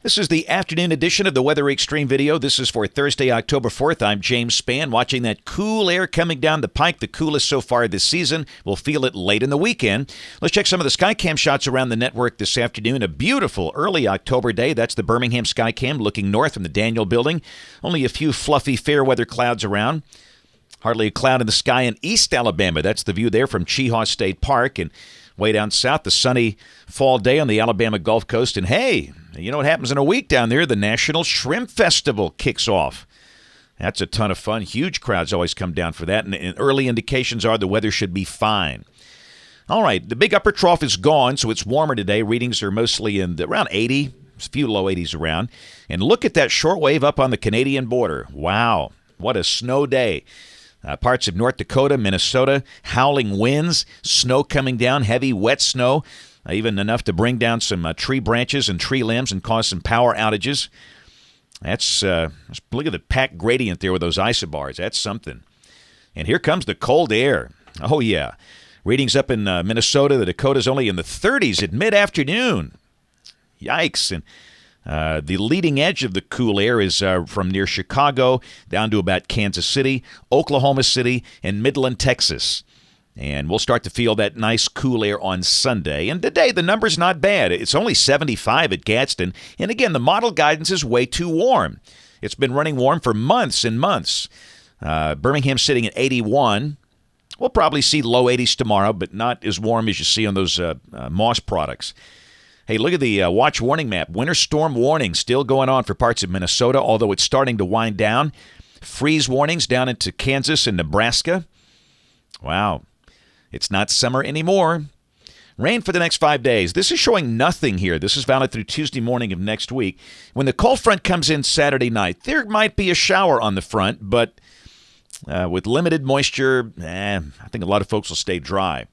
This is the afternoon edition of the Weather Xtreme video. This is for Thursday, October 4th. I'm James Spann, watching that cool air coming down the pike, the coolest so far this season. We'll feel it late in the weekend. Let's check some of the Skycam shots around the network this afternoon. A beautiful early October day. That's the Birmingham Skycam looking north from the Daniel Building. Only a few fluffy fair weather clouds around. Hardly a cloud in the sky in East Alabama. That's the view there from Chehaw State Park. And way down south, the sunny fall day on the Alabama Gulf Coast. And hey, you know what happens in a week down there? The National Shrimp Festival kicks off. That's a ton of fun. Huge crowds always come down for that. And early indications are the weather should be fine. All right, the big upper trough is gone, so it's warmer today. Readings are mostly in around 80. There's a few low 80s around. And look at that short wave up on the Canadian border. Wow, what a snow day. Parts of North Dakota, Minnesota, howling winds, snow coming down, heavy, wet snow, even enough to bring down some tree branches and tree limbs and cause some power outages. Look at the packed gradient there with those isobars. That's something. And here comes the cold air. Oh, yeah. Readings up in Minnesota, the Dakotas only in the 30s at mid-afternoon. Yikes. And the leading edge of the cool air is from near Chicago down to about Kansas City, Oklahoma City, and Midland, Texas. And we'll start to feel that nice cool air on Sunday. And today, the number's not bad. It's only 75 at Gadsden. And again, the model guidance is way too warm. It's been running warm for months and months. Birmingham sitting at 81. We'll probably see low 80s tomorrow, but not as warm as you see on those Moss products. Hey, look at the watch warning map. Winter storm warning still going on for parts of Minnesota, although it's starting to wind down. Freeze warnings down into Kansas and Nebraska. Wow. It's not summer anymore. Rain for the next 5 days. This is showing nothing here. This is valid through Tuesday morning of next week. When the cold front comes in Saturday night, there might be a shower on the front, but with limited moisture, I think a lot of folks will stay dry.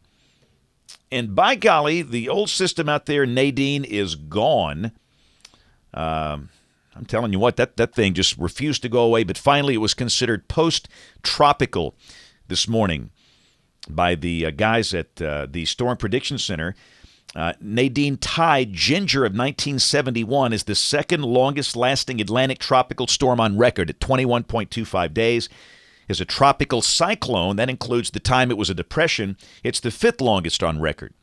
And by golly, the old system out there, Nadine, is gone. I'm telling you what, that thing just refused to go away, but finally it was considered post-tropical this morning by the guys at the Storm Prediction Center. Nadine tied Ginger of 1971 as the second longest-lasting Atlantic tropical storm on record at 21.25 days. As a tropical cyclone, that includes the time it was a depression, it's the fifth longest on record.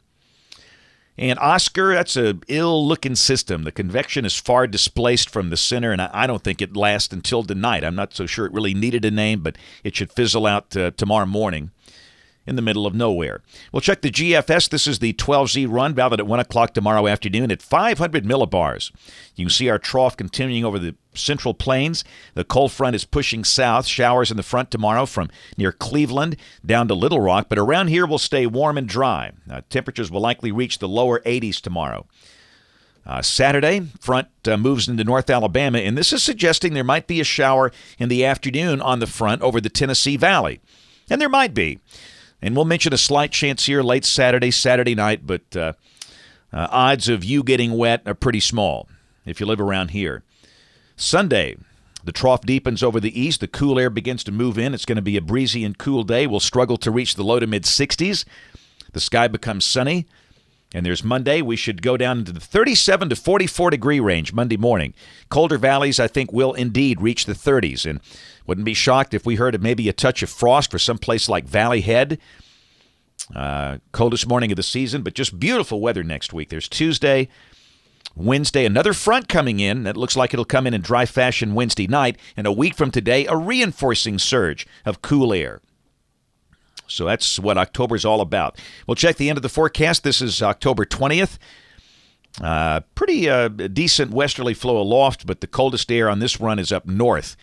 And Oscar, that's an ill-looking system. The convection is far displaced from the center, and I don't think it lasts until tonight. I'm not so sure it really needed a name, but it should fizzle out tomorrow morning in the middle of nowhere. We'll check the GFS. This is the 12Z run, valid at 1 o'clock tomorrow afternoon at 500 millibars. You can see our trough continuing over the central plains. The cold front is pushing south. Showers in the front tomorrow from near Cleveland down to Little Rock, but around here will stay warm and dry. Temperatures will likely reach the lower 80s tomorrow. Saturday, front moves into North Alabama, and this is suggesting there might be a shower in the afternoon on the front over the Tennessee Valley. And there might be. And we'll mention a slight chance here late Saturday night, but odds of you getting wet are pretty small if you live around here. Sunday, the trough deepens over the east. The cool air begins to move in. It's going to be a breezy and cool day. We'll struggle to reach the low to mid-60s. The sky becomes sunny. And there's Monday. We should go down into the 37 to 44 degree range Monday morning. Colder valleys, I think, will indeed reach the 30s. And wouldn't be shocked if we heard of maybe a touch of frost for some place like Valley Head. Coldest morning of the season, but just beautiful weather next week. There's Tuesday, Wednesday, another front coming in. That looks like it'll come in dry fashion Wednesday night. And a week from today, a reinforcing surge of cool air. So that's what October is all about. We'll check the end of the forecast. This is October 20th. Pretty decent westerly flow aloft, but the coldest air on this run is up north.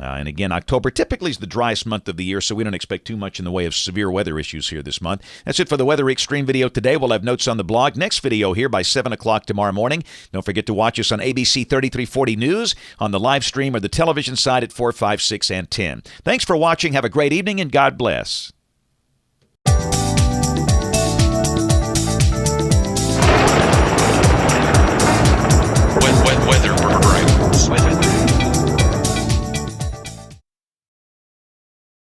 And again, October typically is the driest month of the year, so we don't expect too much in the way of severe weather issues here this month. That's it for the Weather Xtreme video today. We'll have notes on the blog. Next video here by 7 o'clock tomorrow morning. Don't forget to watch us on ABC 3340 News, on the live stream or the television side at 4, 5, 6, and 10. Thanks for watching. Have a great evening, and God bless. Weather.